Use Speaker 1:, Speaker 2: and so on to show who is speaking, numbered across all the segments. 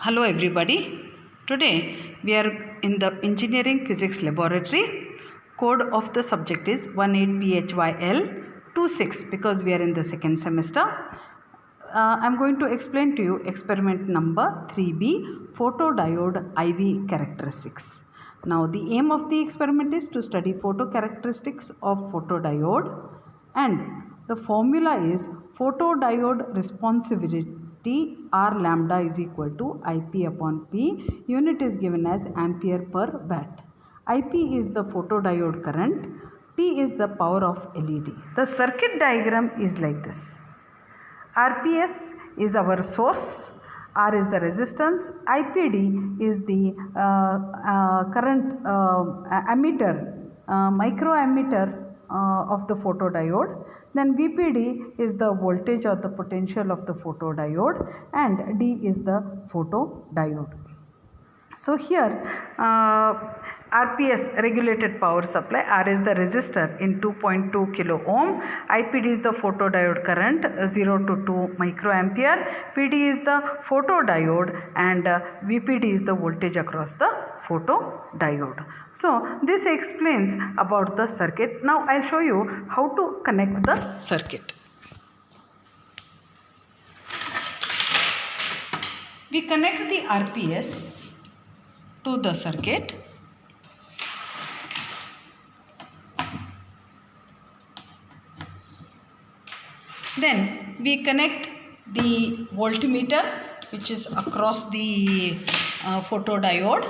Speaker 1: Hello everybody. Today we are in the engineering physics laboratory. Code of the subject is 18BHYL26 because we are in the second semester. I am going to explain to you experiment number 3B, photodiode IV characteristics. Now the aim of the experiment is to study photo characteristics of photodiode, and the formula is photodiode responsivity R lambda is equal to IP upon P. Unit is given as ampere per watt. IP is the photodiode current. P is the power of LED. The circuit diagram is like this. RPS is our source, R is the resistance, IPD is the current ammeter, microammeter of the photodiode. Then VPD is the voltage or the potential of the photodiode, and D is the photodiode. So here RPS, regulated power supply, R is the resistor in 2.2 kilo ohm, IPD is the photodiode current 0 to 2 microampere, PD is the photodiode, and VPD is the voltage across the photodiode. So this explains about the circuit. Now I will show you how to connect the circuit. We connect the RPS to the circuit. Then we connect the voltmeter which is across the photodiode.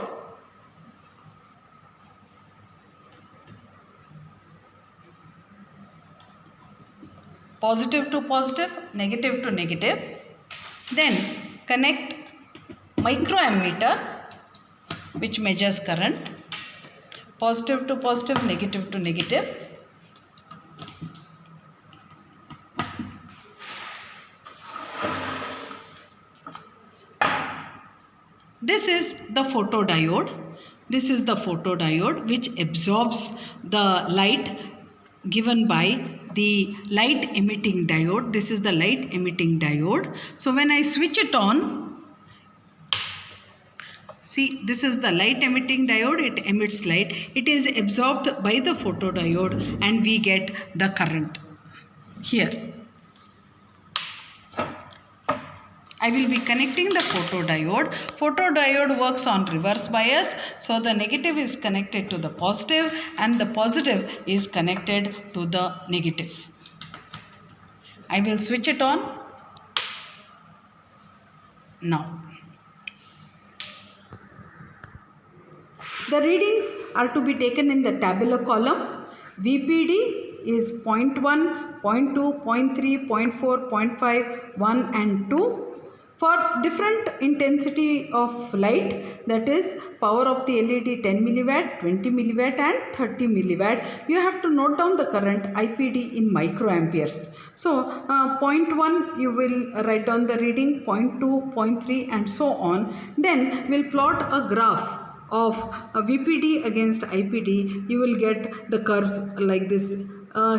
Speaker 1: Positive to positive, negative to negative. Then connect microammeter which measures current, positive to positive, negative to negative. This is the photodiode. This is the photodiode which absorbs the light given by the light emitting diode. This is the light emitting diode. So when I switch it on, see, this is the light emitting diode, it emits light, it is absorbed by the photodiode and we get the current here. I will be connecting the photodiode. Photodiode works on reverse bias, so the negative is connected to the positive and the positive is connected to the negative. I will switch it on now. The readings are to be taken in the tabular column. VPD is 0.1, 0.2, 0.3, 0.4, 0.5, 1 and 2. For different intensity of light, that is power of the LED 10 milliwatt, 20 milliwatt and 30 milliwatt, you have to note down the current IPD in microamperes. So 0.1 you will write down the reading, 0.2, 0.3 and so on. Then we'll plot a graph of VPD against IPD. You will get the curves like this.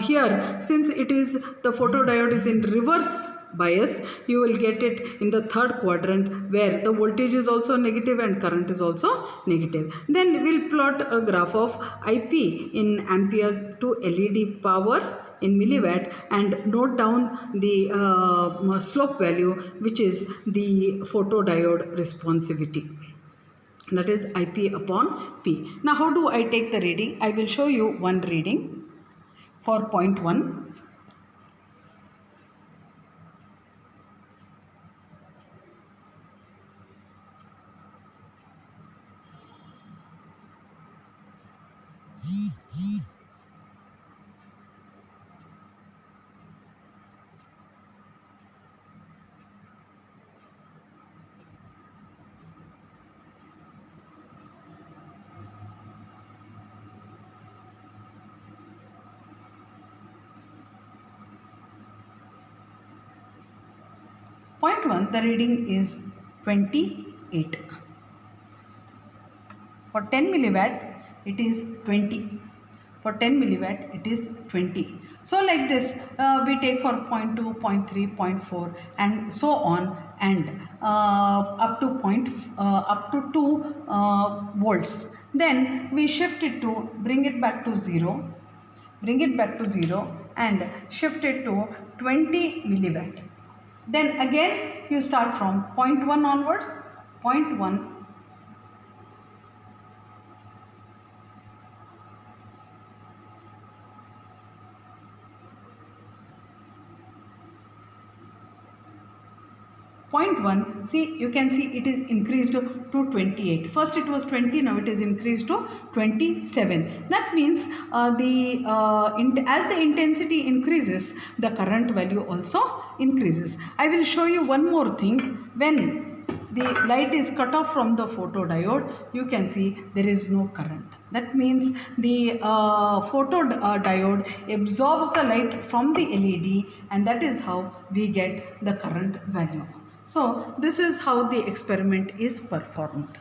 Speaker 1: Here, since it is the photodiode is in reverse bias, you will get it in the third quadrant where the voltage is also negative and current is also negative. Then we'll plot a graph of IP in amperes to LED power in milliwatt and note down the slope value which is the photodiode responsivity. That is IP upon P. Now how do I take the reading? I will show you one reading for 0.1. Point 1, the reading is 28. For 10 milliwatt, it is 20. For 10 milliwatt, it is 20. So like this, we take for 0.2, 0.3, 0.4 and so on, and up to 2 volts. Then we shift it to bring it back to 0 and shift it to 20 milliwatt. Then again you start from 0.1 onwards, 0.1, 0.1, see, you can see it is increased to 28. First it was 20, now it is increased to 27. That means as the intensity increases, the current value also increases. I will show you one more thing. When the light is cut off from the photodiode, you can see there is no current. That means the photodiode absorbs the light from the LED, and that is how we get the current value. So this is how the experiment is performed.